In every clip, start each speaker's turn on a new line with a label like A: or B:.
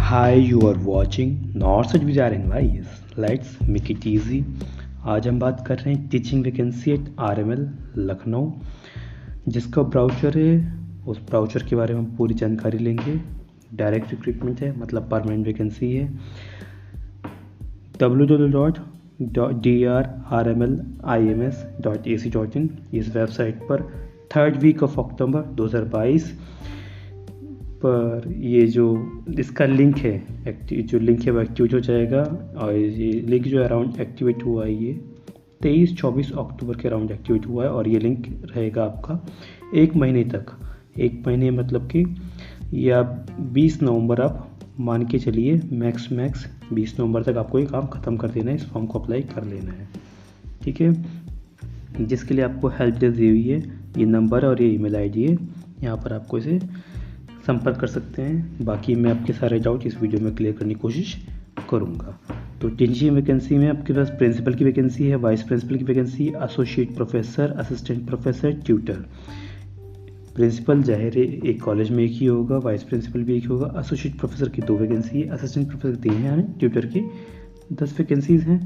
A: Hi, you are watching Not Such Bizarre Advice. Let's make it easy. आज हम बात कर रहे हैं teaching vacancy at RML Lucknow, जिसका ब्राउचर है। उस ब्राउचर के बारे में हम पूरी जानकारी लेंगे। डायरेक्ट रिक्रूटमेंट है, मतलब परमानेंट वैकेंसी है। www.drrmlims.ac.in इस वेबसाइट पर 3rd वीक ऑफ अक्टूबर 2022 पर ये जो इसका लिंक है, जो लिंक है वो एक्टिवेट हो जाएगा। और ये लिंक जो अराउंड एक्टिवेट हुआ है, ये 23-24 अक्टूबर के अराउंड एक्टिवेट हुआ है। और ये लिंक रहेगा आपका 1 महीने तक। 1 महीने मतलब कि ये आप 20 नवंबर आप मान के चलिए, मैक्स 20 नवंबर तक आपको ये काम ख़त्म कर देना है। इस फॉर्म को अप्लाई कर लेना है, ठीक है। जिसके लिए आपको हेल्प डेस्क दी हुई है, ये नंबर और ये ईमेल आईडी है। यहाँ पर आपको इसे संपर्क कर सकते हैं। बाकी मैं आपके सारे डाउट इस वीडियो में क्लियर करने की कोशिश करूँगा। तो टीचिंग वैकेंसी में आपके पास प्रिंसिपल की वैकेंसी है, वाइस प्रिंसिपल की vacancy, associate professor, assistant professor, tutor. Principal जाहिर है एक कॉलेज में एक ही होगा, वाइस प्रिंसिपल भी एक ही होगा। एसोसिएट प्रोफेसर की 2 वैकेंसी है, असिस्टेंट प्रोफेसर 3 हैं, ट्यूटर की 10 वैकेंसीज हैं,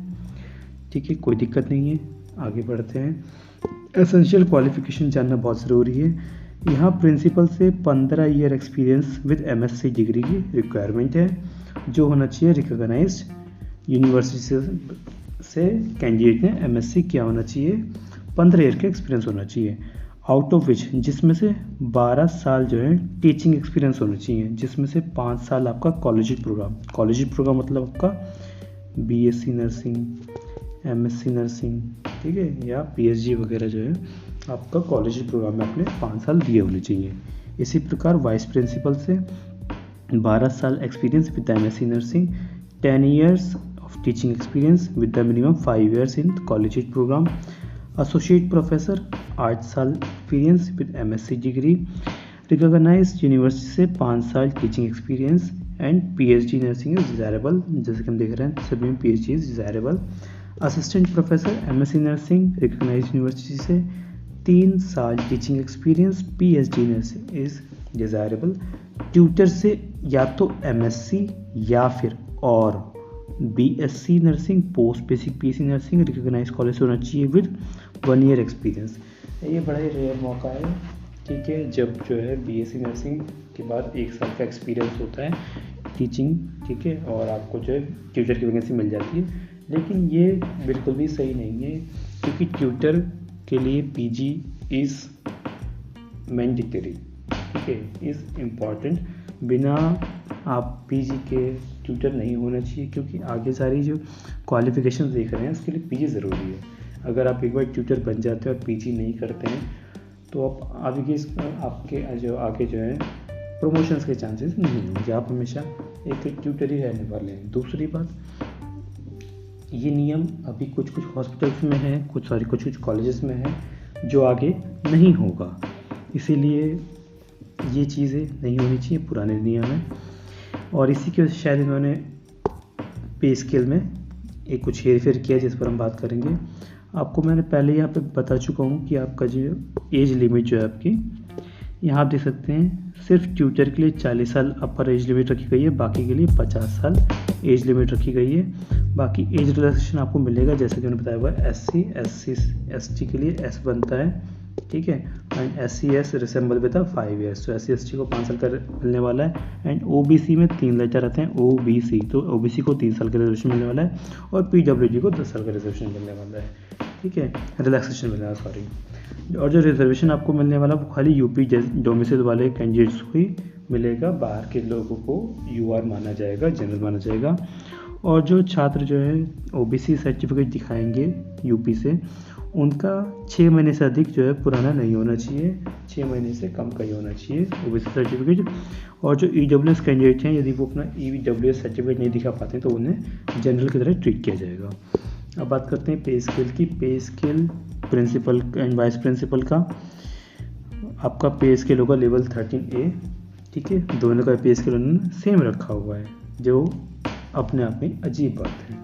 A: ठीक है। कोई दिक्कत नहीं है, आगे बढ़ते हैं। एसेंशियल क्वालिफिकेशन जानना बहुत ज़रूरी है। यहाँ प्रिंसिपल से 15 year experience with MSc degree की रिक्वायरमेंट है, जो होना चाहिए रिकॉग्नाइज्ड यूनिवर्सिटी से कैंडिडेट ने MSc किया होना चाहिए। 15 ईयर का एक्सपीरियंस होना चाहिए, आउट ऑफ विच जिसमें से 12 साल जो है टीचिंग एक्सपीरियंस होना चाहिए, जिसमें से 5 साल आपका कॉलेज प्रोग्राम मतलब आपका BSc नर्सिंग, MSc नर्सिंग, ठीक है, या PhD वगैरह जो है आपका कॉलेज प्रोग्राम में आपने 5 साल दिए होने चाहिए। इसी प्रकार वाइस प्रिंसिपल से 12 साल experience with MSc nursing, 10 years of teaching experience with the minimum 5 years in college program. Associate professor 8 साल experience with MSc degree, recognized university से 5 साल teaching experience, and PhD nursing is desirable. जैसे कि हम देख रहे हैं सभी में PhD is desirable. Assistant professor MSc nursing, recognized university से 3 साल teaching experience, PhD nursing is desirable. Tutor से या तो MSc या फिर और BSc nursing, post basic PC nursing, recognized college से होना चाहिए विद 1 ईयर एक्सपीरियंस। ये बड़ा ही रेयर मौका है, ठीक है, जब जो है BSc नर्सिंग के बाद 1 साल का एक्सपीरियंस होता है टीचिंग, ठीक है, और आपको जो है ट्यूटर की वैकेंसी मिल जाती है। लेकिन ये बिल्कुल भी सही नहीं है, क्योंकि ट्यूटर के लिए PG इज़ मैंडेटरी, ठीक है, इज़ इम्पॉर्टेंट। बिना आप PG के ट्यूटर नहीं होना चाहिए, क्योंकि आगे सारी जो क्वालिफिकेशन देख रहे हैं उसके लिए PG ज़रूरी है। अगर आप एक बार ट्यूटर बन जाते हैं और PG नहीं करते हैं तो आप आपके जो आगे जो है प्रमोशंस के चांसेस नहीं होंगे, आप हमेशा एक ट्यूटर ही रहने वाले हैं। दूसरी बात, ये नियम अभी कुछ हॉस्पिटल्स में है, कुछ कॉलेजेस में है, जो आगे नहीं होगा। इसीलिए ये चीज़ें नहीं होनी चाहिए, पुराने नियम है। और इसी की वजह से शायद इन्होंने पे स्केल में एक कुछ हेरफेर किया, जिस पर हम बात करेंगे। आपको मैंने पहले यहाँ पे बता चुका हूँ कि आपका जो एज लिमिट जो है आपकी, यहाँ आप देख सकते हैं सिर्फ ट्यूटर के लिए 40 साल अपर एज लिमिट रखी गई है, बाकी के लिए 50 साल एज लिमिट रखी गई है। बाकी एज रिलैक्सेशन आपको मिलेगा, जैसे कि मैंने बताया हुआ है। SC ST के लिए S बनता है, ठीक है, and SC/S resemble with 5 years. तो SC/ST को 5 साल का मिलने वाला है। एंड OBC में 3 लेटर आते हैं, OBC, तो OBC को 3 साल का रिजर्वेशन मिलने वाला है, और PWD को 10 साल का रिजर्वेशन मिलने वाला है, ठीक है, रिलैक्सेशन मिलने वाला, सॉरी। और जो रिजर्वेशन आपको मिलने वाला वो खाली यूपी डोमिसाइल वाले कैंडिडेट्स को ही मिलेगा, बाहर के लोगों को UR माना जाएगा, जनरल माना जाएगा। और जो छात्र जो है OBC सर्टिफिकेट दिखाएंगे यूपी से, उनका 6 महीने से अधिक जो है पुराना नहीं होना चाहिए, 6 महीने से कम का ही होना चाहिए OBC सर्टिफिकेट। और जो EWS कैंडिडेट हैं, यदि वो अपना EWS सर्टिफिकेट नहीं दिखा पाते तो उन्हें जनरल की तरह ट्रीट किया जाएगा। अब बात करते हैं पे स्केल की। Pay scale principal and vice principal का आपका पे स्केल होगा लेवल 13A, ठीक है। दोनों का पे स्केल उन्होंने सेम रखा हुआ है, जो अपने आप में अजीब बात है।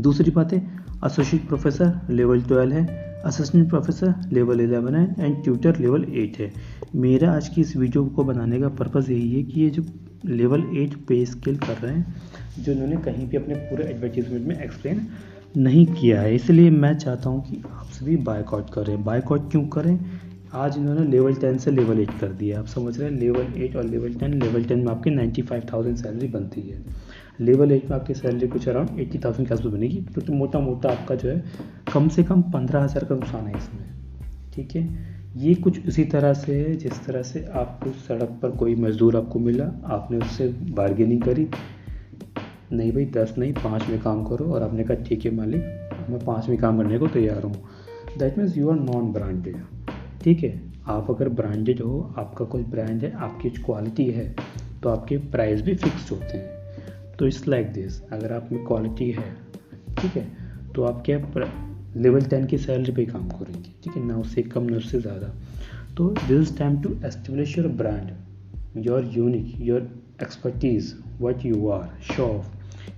A: दूसरी बात है, एसोसिएट प्रोफेसर लेवल 12 है, असिस्टेंट प्रोफेसर लेवल 11 है, एंड ट्यूटर लेवल 8 है। मेरा आज की इस वीडियो को बनाने का पर्पज़ यही है कि ये जो लेवल 8 पे स्केल कर रहे हैं, जो इन्होंने कहीं भी अपने पूरे एडवर्टीजमेंट में एक्सप्लेन नहीं किया है। इसलिए मैं चाहता हूँ कि आप सभी बायकॉट करें। बायकॉट क्यों करें? आज इन्होंने लेवल 10 से लेवल 8 कर दिया। आप समझ रहे हैं, लेवल 8 और लेवल 10। लेवल 10 में आपकी 95,000 सैलरी बनती है, लेवल 8 में आपकी सैलरी कुछ अराउंड 80,000 के आसपास बनेगी, क्योंकि मोटा मोटा आपका जो है कम से कम 15,000 का नुकसान है इसमें। ठीक है, ये कुछ इसी तरह से है जिस तरह से आपको सड़क पर कोई मजदूर आपको मिला, आपने उससे बार्गेनिंग करी, नहीं भाई 10 नहीं 5 में काम करो, और आपने कहा ठीक है मालिक मैं 5 में काम करने को तैयार हूँ। That means you are non branded. ठीक है, आप अगर ब्रांडेड हो, आपका कोई ब्रांड है, आपकी क्वालिटी है, तो आपके प्राइस भी फिक्स्ड होते हैं। तो इट्स लाइक दिस, अगर आप में क्वालिटी है, ठीक है, तो आप क्या लेवल 10 की सैलरी पे काम करेंगे। ठीक है, ना उससे कम ना उससे ज़्यादा। तो this is time to establish your brand, your unique, your expertise, what you are, show off.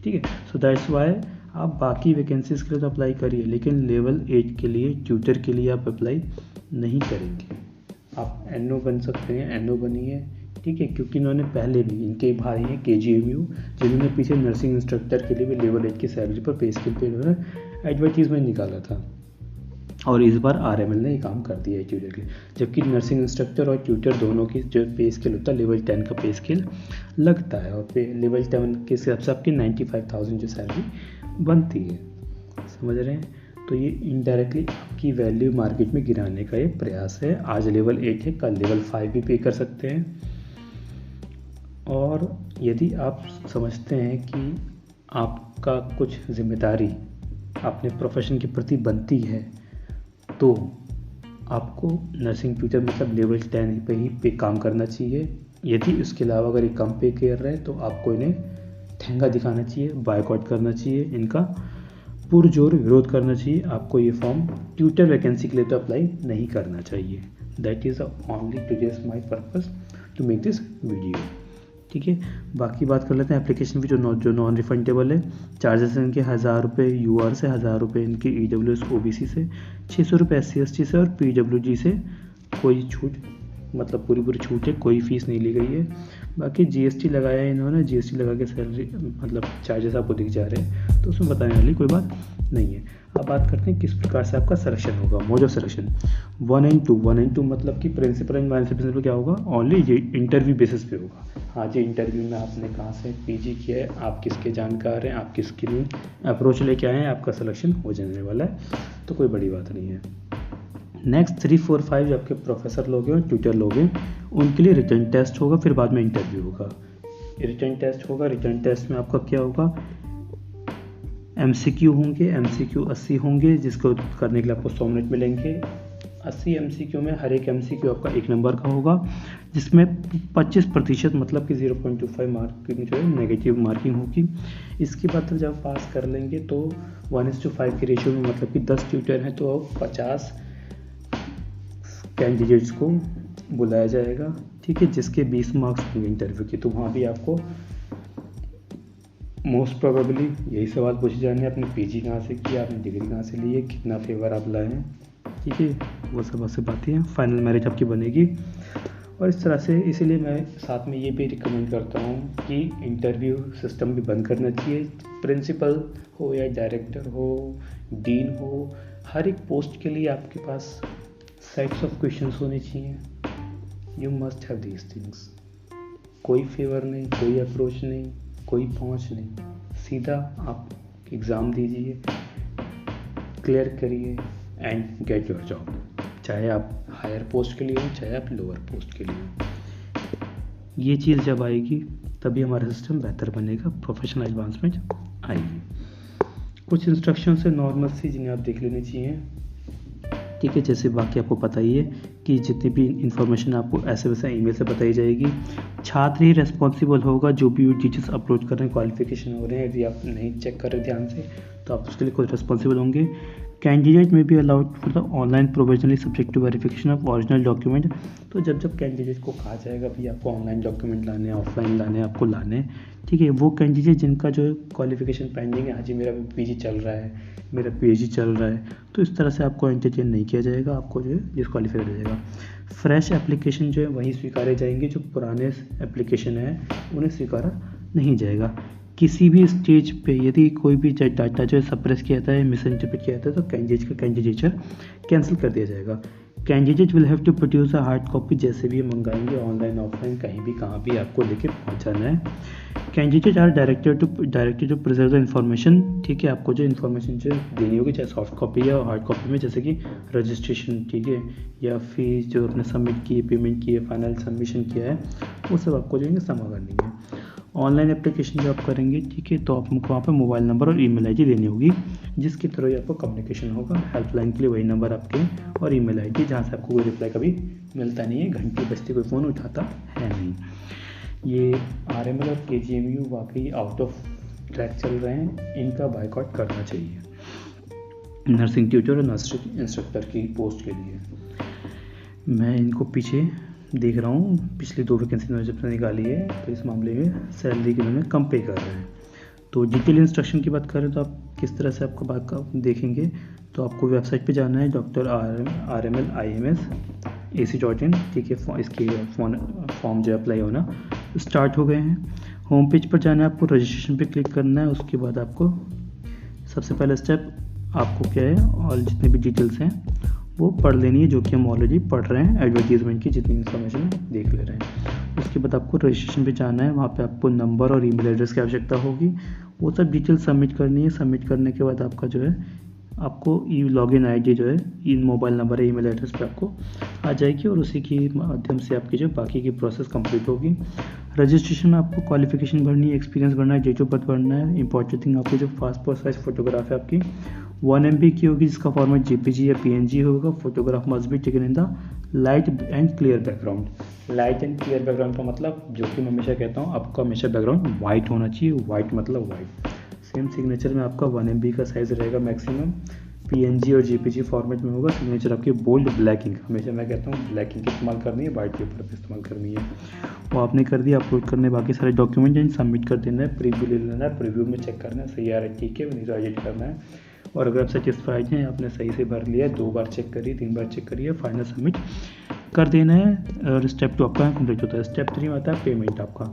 A: ठीक है, सो दैट्स वाई आप बाकी वैकेंसीज के लिए तो अप्लाई करिए, लेकिन लेवल 8 के लिए, ट्यूटर के लिए आप अप्लाई नहीं करेंगे। आप एनओ बन सकते हैं, एनओ बनिए। ठीक है, क्योंकि इन्होंने पहले भी, इनके भाई हैं KGMU, जिन्होंने पीछे नर्सिंग इंस्ट्रक्टर के लिए भी लेवल 8 की सैलरी पर पे स्केल पे इन्होंने एडवर्टीजमेंट निकाला था, और इस बार RML ने ये काम कर दिया है ट्यूटर के लिए। जबकि नर्सिंग इंस्ट्रक्टर और ट्यूटर दोनों की जो पे स्केल होता है, लेवल 10 का पे स्केल लगता है, और लेवल 10 के हिसाब से आपकी 95,000 जो सैलरी बनती है। समझ रहे हैं? तो ये इनडायरेक्टली आपकी वैल्यू मार्केट में गिराने का ये प्रयास है। आज लेवल 8 है, कल लेवल 5 भी पे कर सकते हैं। और यदि आप समझते हैं कि आपका कुछ जिम्मेदारी अपने प्रोफेशन के प्रति बनती है, तो आपको नर्सिंग ट्यूटर मतलब लेवल 10 पे ही पे काम करना चाहिए। यदि उसके अलावा अगर ये कम पे कर रहे हैं, तो आपको इन्हें ठेंगा दिखाना चाहिए, बायकॉट करना चाहिए, इनका पुरजोर विरोध करना चाहिए। आपको ये फॉर्म ट्यूटर वैकेंसी के लिए तो अप्लाई नहीं करना चाहिए। That is only today's my purpose to make this video. ठीक है, बाकी बात कर लेते हैं एप्लीकेशन की, जो नॉन रिफंडेबल है। चार्जेस हैं इनके 1000 रुपये UR से, 1000 रुपये इनके EWS OBC से, 600 रुपये SC ST से, और PWG से कोई छूट, मतलब पूरी छूट है, कोई फीस नहीं ली गई है। बाकी GST लगाया है इन्होंने, GST लगा के सैलरी मतलब चार्जेस आपको दिख जा रहे हैं, तो उसमें बताने वाली कोई बात नहीं है। अब बात करते हैं किस प्रकार से आपका सिलेक्शन होगा। मोड ऑफ सिलेक्शन 1 and 2 मतलब कि प्रिंसिपल एंड वाइस प्रिंसिपल क्या होगा, ओनली ये इंटरव्यू बेसिस पे होगा। हाँ जी, इंटरव्यू में आपने कहाँ से PG किया है, आप किसके जानकार हैं, आप किसके लिए अप्रोच लेके आए हैं, आपका सिलेक्शन हो जाने वाला है, तो कोई बड़ी बात नहीं है। नेक्स्ट 3, 4, 5 जो आपके प्रोफेसर लोग हैं और ट्यूटर लोग हैं, उनके लिए रिटर्न टेस्ट होगा, फिर बाद में इंटरव्यू होगा। रिटर्न टेस्ट होगा, रिटर्न टेस्ट में आपका क्या होगा, MCQ होंगे, MCQ 80 होंगे, जिसको करने के लिए आपको 100 मिनट मिलेंगे। 80 MCQ में हर एक MCQ आपका 1 नंबर का होगा, जिसमें 25% मतलब कि 0.25 मार्किंग जो है नेगेटिव मार्किंग होगी। इसके बाद तो जब पास कर लेंगे तो 1:5 के रेशियो में, मतलब कि 10 ट्यूटर हैं तो 50 कैंडिडेट्स को बुलाया जाएगा। ठीक है, जिसके 20 मार्क्स होंगे इंटरव्यू के। तो वहाँ भी आपको मोस्ट प्रोबेबली यही सवाल पूछे जाएंगे, आपने PG कहाँ से किया, आपने डिग्री कहाँ से ली है, कितना फेवर आप लाए हैं। ठीक है, वो सब ऐसे बातें हैं, फाइनल मेरिट आपकी बनेगी। और इस तरह से, इसीलिए मैं साथ में ये भी रिकमेंड करता हूँ कि इंटरव्यू सिस्टम भी बंद करना चाहिए। प्रिंसिपल हो या डायरेक्टर हो, डीन हो, हर एक पोस्ट के लिए आपके पास सेट्स ऑफ क्वेश्चंस होने चाहिए। You must have these things. कोई फेवर नहीं, कोई अप्रोच नहीं, कोई पहुंच नहीं, सीधा आप एग्ज़ाम दीजिए, क्लियर करिए एंड गेट योर जॉब। चाहे आप हायर पोस्ट के लिए हो, चाहे आप लोअर पोस्ट के लिए हो। ये चीज़ जब आएगी तभी हमारा सिस्टम बेहतर बनेगा, प्रोफेशनल एडवांसमेंट आएगी। कुछ इंस्ट्रक्शंस है नॉर्मल सी, जिन्हें आप देख लेने चाहिए। ठीक है, जैसे बाकी आपको पता ही है कि जितनी भी इन्फॉर्मेशन आपको ऐसे वैसे ईमेल से बताई जाएगी। छात्र ही रेस्पॉन्सिबल होगा, जो भी टीचर्स अप्रोच कर रहे हैं, क्वालिफिकेशन हो रहे हैं, यदि आप नहीं चेक कर रहे ध्यान से तो आप उसके लिए खुद रेस्पॉन्सिबल होंगे। कैंडिडेट में भी allowed for the online provisionally subject to verification of original document. तो जब कैंडिडेट को कहा जाएगा भाई आपको ऑनलाइन डॉक्यूमेंट लाने हैं, ऑफलाइन लाने हैं, आपको लाने हैं, ठीक है, वो कैंडिडेट जिनका जो क्वालिफिकेशन पेंडिंग है, हाँ जी मेरा PG चल रहा है, मेरा PhD चल रहा है, तो इस तरह से आपको एंटरटेन नहीं किया जाएगा, आपको जो है डिस्क्वालीफाई किया जाएगा। फ्रेश एप्लीकेशन जो है वही स्वीकारे जाएंगे, जो पुराने एप्लीकेशन है उन्हें स्वीकारा नहीं जाएगा। किसी भी स्टेज पे यदि कोई भी डाटा जो है सप्रेस किया जाता है, मिस इंटरप्रेट किया जाता है, तो कैंडिडेचर कैंसिल कर दिया जाएगा। Candidate will have to produce a hard copy, जैसे भी मंगाएंगे ऑनलाइन ऑफलाइन कहीं भी कहाँ भी आपको लेके पहुँचाना है। Candidate are directed to preserve the information, ठीक है, आपको जो इन्फॉर्मेशन जो देनी होगी चाहे सॉफ्ट कॉपी या हार्ड कॉपी में, जैसे कि रजिस्ट्रेशन, ठीक है, या फीस जो आपने सबमिट की है, पेमेंट की है, फाइनल सबमिशन किया है, वो सब आपको जो है जमा करनी है। ऑनलाइन एप्लीकेशन जो आप करेंगे, ठीक है, तो आपको वहाँ पर मोबाइल नंबर और ईमेल आईडी देनी होगी, जिसके थ्रू आपको कम्युनिकेशन होगा। हेल्पलाइन के लिए वही नंबर आपके और ईमेल आईडी, जहाँ से आपको कोई रिप्लाई कभी मिलता नहीं है, घंटी बजती कोई फ़ोन उठाता है नहीं। ये RML और KGMU वाकई आउट ऑफ ट्रैक चल रहे हैं, इनका बायकॉट करना चाहिए नर्सिंग ट्यूटर और नर्सिंग इंस्ट्रक्टर की पोस्ट के लिए। मैं इनको पीछे देख रहा हूँ, पिछली 2 वैकेंसी उन्होंने जब से निकाली है, तो इस मामले में सैलरी के उन्होंने कम पे कर रहे हैं। तो डिटेल इंस्ट्रक्शन की बात करें तो आप किस तरह से आपको बात का देखेंगे, तो आपको वेबसाइट पे जाना है drmlims.ac.in, ठीक है, इसके फॉर्म जो अप्लाई होना स्टार्ट हो गए हैं। होम पेज पर जाना है, आपको रजिस्ट्रेशन पे क्लिक करना है। उसके बाद आपको सबसे पहला स्टेप आपको क्या है, और जितने भी डिटेल्स हैं वो पढ़ लेनी है, जो कि हम ऑलरेडी पढ़ रहे हैं, एडवर्टीजमेंट की जितनी इन्फॉर्मेशन देख ले रहे हैं। उसके बाद आपको रजिस्ट्रेशन पे जाना है, वहाँ पे आपको नंबर और ईमेल एड्रेस की आवश्यकता होगी, वो सब डिटेल सबमिट करनी है। सबमिट करने के बाद आपका जो है आपको लॉगिन आईडी जो है इन मोबाइल नंबर या ईमेल एड्रेस पे आपको आ जाएगी, और उसी के माध्यम से आपकी जो बाकी की प्रोसेस कंप्लीट होगी। रजिस्ट्रेशन में आपको क्वालिफिकेशन भरनी है, एक्सपीरियंस भरना है, डेट ऑफ बर्थ भरना है। इंपॉर्टेंट थिंग आपकी जो पासपोर्ट साइज फोटोग्राफ है आपकी 1 MB की होगी, जिसका फॉर्मेट JPG या PNG होगा। Photograph must be taken in the light and clear background. Light and clear background का मतलब, जो कि मैं हमेशा कहता हूँ, आपका हमेशा बैकग्राउंड वाइट होना चाहिए। वाइट मतलब वाइट। सेम सिग्नेचर में आपका 1 MB का साइज़ रहेगा मैक्सिमम। PNG और JPG फॉर्मेट में होगा। सिग्नेचर आपकी बोल्ड ब्लैक इंक, हमेशा मैं कहता हूँ ब्लैक इंक इस्तेमाल करनी है, वाइट पेपर पर इस्तेमाल करनी है। वो आपने कर दिया, अपलोड करने बाकी सारे डॉक्यूमेंट एंड सबमिट कर देना है। प्रीव्यू ले लेना है, प्रीव्यू में चेक करना है सही आ रहा है, ठीक है, नहीं तो एडिट करना है। और अगर आप सेटिस्फाइड हैं, आपने सही से भर लिया, 2 बार चेक करिए, 3 बार चेक करिए, फाइनल सबमिट कर देना है, और स्टेप 2 आपका कंप्लीट होता है। स्टेप 3 में आता है पेमेंट। आपका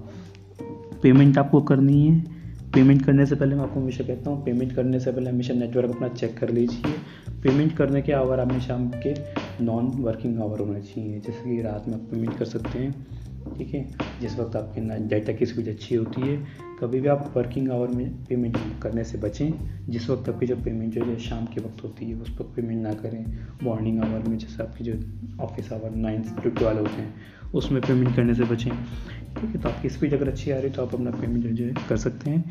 A: पेमेंट आपको करनी है। पेमेंट करने से पहले मैं आपको हमेशा कहता हूँ, पेमेंट करने से पहले हमेशा नेटवर्क अपना चेक कर लीजिए। पेमेंट करने के आवर आपने शाम के नॉन वर्किंग आवर होना चाहिए, जैसे कि रात में आप पेमेंट कर सकते हैं, ठीक है, जिस वक्त आपकी डाटा की स्पीड अच्छी होती है। कभी भी आप वर्किंग आवर में पेमेंट करने से बचें। जिस वक्त आपकी जो पेमेंट जो है शाम के वक्त होती है, उस वक्त पेमेंट ना करें। मॉर्निंग आवर में, जैसे आपकी जो ऑफिस आवर 9 to 12 होते हैं, उसमें पेमेंट करने से बचें, ठीक है। तो आपकी स्पीड अगर अच्छी आ रही है तो आप अपना पेमेंट जो है कर सकते हैं।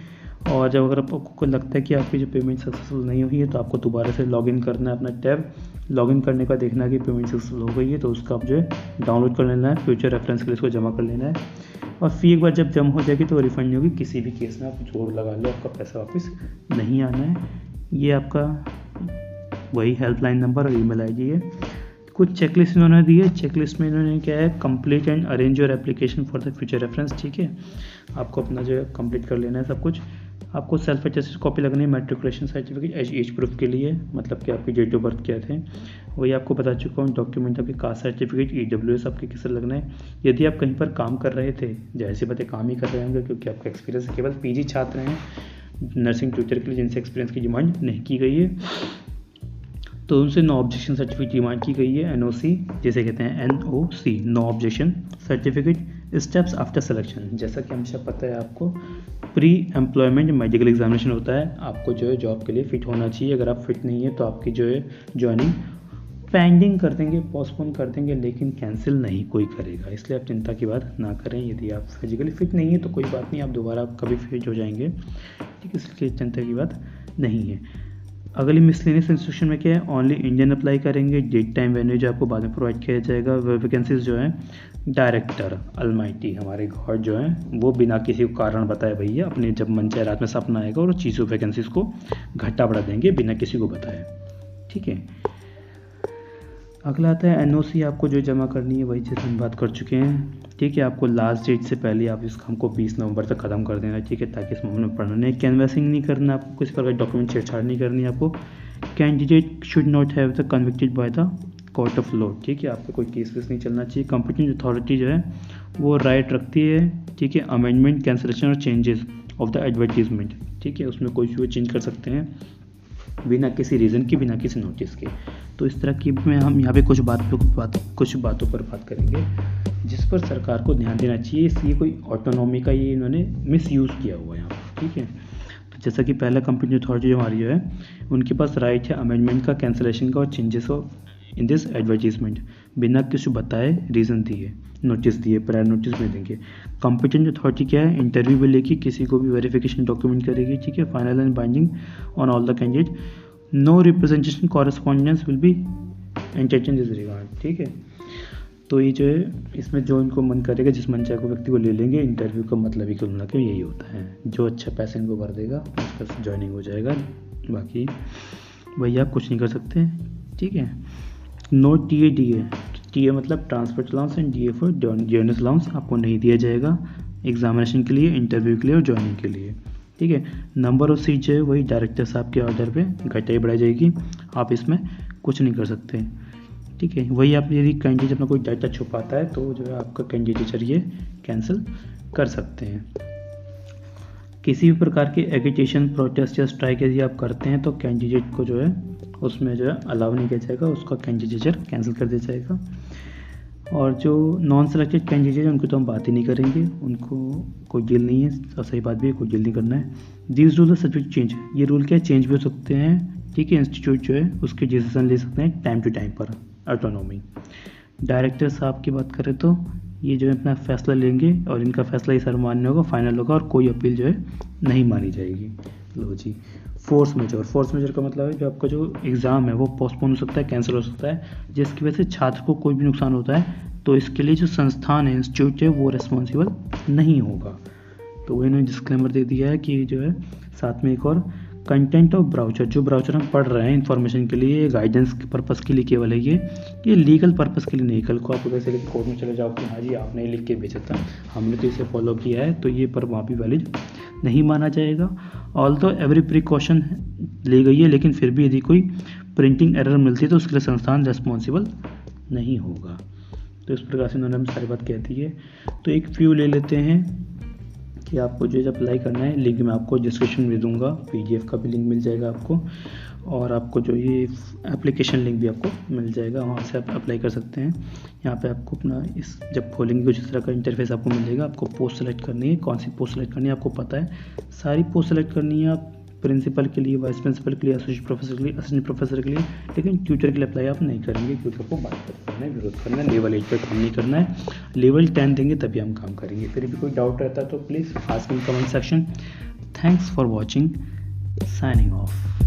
A: और जब अगर आपको लगता है कि आपकी जो पेमेंट सक्सेसफुल नहीं हुई है, तो आपको दोबारा से लॉगिन करना है अपना टैब। लॉगिन करने का देखना है कि पेमेंट सक्सेसफुल हो गई है, तो उसका आप जो है डाउनलोड कर लेना है, फ्यूचर रेफरेंस के लिए इसको जमा कर लेना है। और फ़ी एक बार जब जमा हो जाएगी तो रिफंड नहीं होगी। किसी भी केस में आप जोर लगा लो, आपका पैसा वापस नहीं आना है। ये आपका वही हेल्पलाइन नंबर और ईमेल आईडी है। कुछ चेकलिस्ट इन्होंने दी है। चेकलिस्ट में इन्होंने क्या है, complete and arrange your application for the future reference, ठीक है। आपको अपना जो है कंप्लीट कर लेना है सब कुछ। आपको सेल्फ अटेस्टेड कॉपी लगनी है, मैट्रिकुलेशन सर्टिफिकेट, एज प्रूफ के लिए, मतलब कि आपकी डेट ऑफ बर्थ क्या थे वही आपको बता चुका हूँ। डॉक्यूमेंट आपकी कास्ट सर्टिफिकेट, EWS आपके किसे लगना है। यदि आप कहीं पर काम कर रहे थे, जाहिर सी बात है काम ही कर रहे होंगे, क्योंकि आपका एक्सपीरियंस केवल PG छात्र हैं नर्सिंग ट्यूटर के लिए जिनसे एक्सपीरियंस की डिमांड नहीं की गई है, तो उनसे नो ऑब्जेक्शन सर्टिफिकेट डिमांड की गई है। NOC जैसे कहते हैं, NOC, no objection certificate. Steps after selection, जैसा कि हमेशा पता है आपको, प्री एम्प्लॉयमेंट मेडिकल एग्जामिनेशन होता है। आपको जो है जॉब के लिए फ़िट होना चाहिए। अगर आप फिट नहीं है तो आपकी जो है जॉइनिंग पेंडिंग कर देंगे, पोस्टपोन कर देंगे, लेकिन कैंसिल नहीं कोई करेगा। इसलिए आप चिंता की बात ना करें। यदि आप फिजिकली फिट नहीं है तो कोई बात नहीं, आप दोबारा कभी फिट हो जाएंगे, ठीक है, इसलिए चिंता की बात नहीं है। अगली मिसलेनियस इंस्ट्रक्शन में क्या है, ओनली इंडियन अप्लाई करेंगे। डेट टाइम वेन्यू जो आपको बाद में प्रोवाइड किया जाएगा। वैकेंसीज जो है, डायरेक्टर अलमाइटी हमारे गॉड जो है वो बिना किसी को कारण बताए भैया अपने जब मन चाहे रात में सपना आएगा और चीज़ों वैकेंसीज को घटा बढ़ा देंगे बिना किसी को बताए, ठीक है। अगला आता है NOC, आपको जो जमा करनी है वही चीज़ हम बात कर चुके हैं, ठीक है। आपको लास्ट डेट से पहले आप इस काम को 20 नवंबर तक ख़त्म कर देना है, ठीक है, ताकि इस मामले में पढ़ना नहीं, कैनवैसिंग नहीं करना, आपको किसी प्रकार डॉक्यूमेंट छेड़छाड़ नहीं करनी है। आपको candidate should not have the convicted by the court of law, ठीक है, आप पे कोई केस वेस नहीं चलना चाहिए। कॉम्पिटेंट अथॉरिटी जो है वो राइट रखती है, ठीक है, अमेंडमेंट, कैंसलेशन और चेंजेस ऑफ द एडवर्टीजमेंट, ठीक है, उसमें कोई भी चेंज कर सकते हैं बिना किसी रीज़न के, बिना किसी नोटिस के। तो इस तरह की में हम यहाँ पे कुछ बातों पर बात करेंगे जिस पर सरकार को ध्यान देना चाहिए। इसलिए कोई ऑटोनॉमी का ये इन्होंने मिसयूज़ किया हुआ है यहाँ पर, ठीक है। तो जैसा कि पहला कॉम्पिटेंट अथॉरिटी जो हमारी है उनके पास राइट है अमेंडमेंट का, कैंसलेशन का और changes of in this advertisement, बिना किसी बताए रीज़न दिए, नोटिस दिए, प्रायर नोटिस में देंगे। कॉम्पिटेंट अथॉरिटी क्या है, इंटरव्यू भी लेगी, किसी को भी वेरिफिकेशन डॉक्यूमेंट करेगी, ठीक है, final and binding on all the candidate, no representation correspondence will be entertain this regard, ठीक है। तो ये जो है इसमें जो इनको मन करेगा जिस मनचाहे को व्यक्ति को ले लेंगे। इंटरव्यू का मतलब ही कुल मिला के यही होता है, जो अच्छा पैसे इनको भर देगा उसका ज्वाइनिंग हो जाएगा, बाकी भैया आप कुछ नहीं कर सकते, ठीक है। नो टी ए मतलब transport allowance and D A for journalist allowance आपको नहीं दिया जाएगा एग्जामिनेशन के लिए, इंटरव्यू के लिए और ज्वाइनिंग के लिए, ठीक है। नंबर ऑफ सीट जो है वही डायरेक्टर साहब के ऑर्डर पे घटाई बढ़ाई जाएगी, आप इसमें कुछ नहीं कर सकते, ठीक है। वही आप यदि कैंडिडेट अपना कोई डाटा छुपाता है तो जो है आपका कैंडिडेचर ये कैंसिल कर सकते हैं। किसी भी प्रकार के एगिटेशन, प्रोटेस्ट या स्ट्राइक यदि आप करते हैं तो कैंडिडेट को जो है उसमें जो है अलाउ नहीं किया जाएगा, उसका कैंडिडेचर कैंसिल कर दिया जाएगा। और जो नॉन सेलेक्टेड कैंडिडेट है उनको तो हम बात ही नहीं करेंगे, उनको कोई डील नहीं है, और सही बात भी है, कोई डील नहीं करना है। दिस रूल सब्जेक्ट चेंज, ये रूल क्या है, चेंज भी हो सकते हैं, ठीक है। इंस्टीट्यूट जो है उसके डिसीजन ले सकते हैं टाइम टू टाइम पर, ऑटोनॉमी। डायरेक्टर साहब की बात करें तो ये जो है अपना फैसला लेंगे और इनका फैसला इस मान्य होगा, फाइनल होगा, और कोई अपील जो है नहीं मानी जाएगी। लो जी, फोर्स मेजर का मतलब है जो आपका जो एग्ज़ाम है वो पोस्टपोन हो सकता है, कैंसिल हो सकता है, जिसकी वजह से छात्र को कोई भी नुकसान होता है तो इसके लिए जो संस्थान है, इंस्टीट्यूट है, वो रिस्पॉन्सिबल नहीं होगा। तो वो इन्होंने डिस्क्लेमर दे दिया है कि जो है साथ में एक और कंटेंट ऑफ ब्राउचर, जो ब्राउचर हम पढ़ रहे हैं इन्फॉर्मेशन के लिए, गाइडेंस के पर्पज़ के लिए केवल है, ये लीगल पर्पज़ के लिए नहीं। कल को आप वैसे कोर्ट में चले जाओ कि हाँ जी आपने लिख के भेजा था, हमने तो इसे फॉलो किया है, तो ये पर वहाँ भी वैलिड नहीं माना जाएगा। ऑल्दो एवरी प्रिकॉशन ली गई है, लेकिन फिर भी यदि कोई प्रिंटिंग एरर मिलती है तो उसके लिए संस्थान रिस्पॉन्सिबल नहीं होगा। तो इस प्रकार से उन्होंने सारी बात कह दी है। तो एक फ्यू ले लेते हैं कि आपको जो है अप्लाई करना है, लिंक मैं आपको डिस्क्रिप्शन में दूंगा, पीडीएफ का भी लिंक मिल जाएगा आपको, और आपको जो ये एप्लीकेशन लिंक भी आपको मिल जाएगा, वहाँ से आप अप्लाई कर सकते हैं। यहाँ पे आपको अपना इस जब खोलेंगे कुछ इस तरह का इंटरफेस आपको मिल जाएगा। आपको पोस्ट सेलेक्ट करनी है, कौन सी पोस्ट सेलेक्ट करनी है आपको पता है, सारी पोस्ट सेलेक्ट करनी है। आप प्रिंसिपल के लिए, वाइस प्रिंसिपल के लिए, एसोसिएट प्रोफेसर के लिए, असिस्टेंट प्रोफेसर के लिए, लेकिन ट्यूटर के लिए अप्लाई आप नहीं करेंगे क्योंकि आपको बात करना है, विरोध करना है, लेवल 8 पर काम नहीं करना है, लेवल 10 देंगे तभी हम काम करेंगे। फिर भी कोई डाउट रहता है तो please ask in comment section. Thanks for watching, signing off.